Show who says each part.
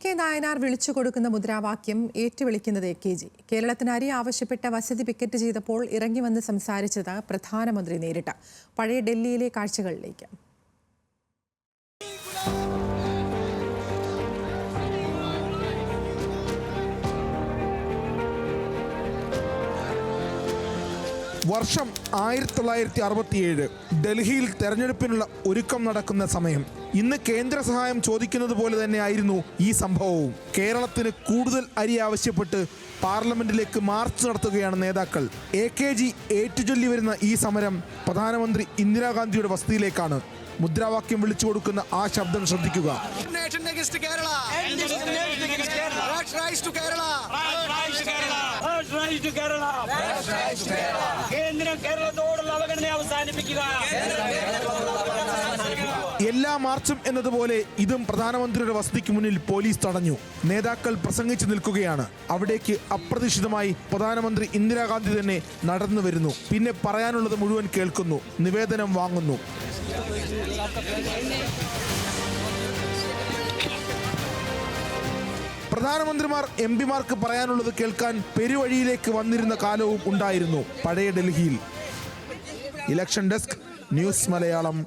Speaker 1: K Nayanar വിളിച്ചു കൊടുക്കുന്ന മുദ്രാവാക്യം ഏറ്റുവിളിക്കുന്നത് AKG. കേരളത്തിന് അരി ആവശ്യപ്പെട്ട വസതി പിക്കറ്റ് ചെയ്തപ്പോൾ ഇറങ്ങി വന്ന് സംസാരിച്ചത് പ്രധാനമന്ത്രി നേരിട്ട്. പഴയ ഡൽഹിയിലെ കാഴ്ചകളിലേക്ക്.
Speaker 2: വർഷം 1967 ഡൽഹിയിൽ തെരഞ്ഞെടുപ്പിനുള്ള ഒരുക്കം നടക്കുന്ന സമയം. ഇന്ന് കേന്ദ്ര സഹായം ചോദിക്കുന്നത് പോലെ തന്നെയായിരുന്നു ഈ സംഭവവും. കേരളത്തിന് കൂടുതൽ അരി ആവശ്യപ്പെട്ട് പാർലമെന്റിലേക്ക് മാർച്ച് നടത്തുകയാണ് നേതാക്കൾ. AKG ഏറ്റുചൊല്ലി വരുന്ന ഈ സമരം പ്രധാനമന്ത്രി ഇന്ദിരാഗാന്ധിയുടെ വസതിയിലേക്കാണ്. മുദ്രാവാക്യം വിളിച്ചു കൊടുക്കുന്ന ആ ശബ്ദം ശ്രദ്ധിക്കുക. എല്ലാ മാർച്ചും എന്നതുപോലെ ഇതും പ്രധാനമന്ത്രിയുടെ വസതിക്ക് മുന്നിൽ പോലീസ് തടഞ്ഞു. നേതാക്കൾ പ്രസംഗിച്ചു നിൽക്കുകയാണ്. അവിടേക്ക് അപ്രതീക്ഷിതമായി പ്രധാനമന്ത്രി ഇന്ദിരാഗാന്ധി തന്നെ നടന്നു വരുന്നു. പിന്നെ പറയാനുള്ളത് മുഴുവൻ കേൾക്കുന്നു, നിവേദനം വാങ്ങുന്നു. പ്രധാനമന്ത്രിമാർ MP-മാർക്ക് പറയാനുള്ളത് കേൾക്കാൻ പെരുവഴിയിലേക്ക് വന്നിരുന്ന കാലവും ഉണ്ടായിരുന്നു പഴയ ഡൽഹിയിൽ. Election desk, news Malayalam.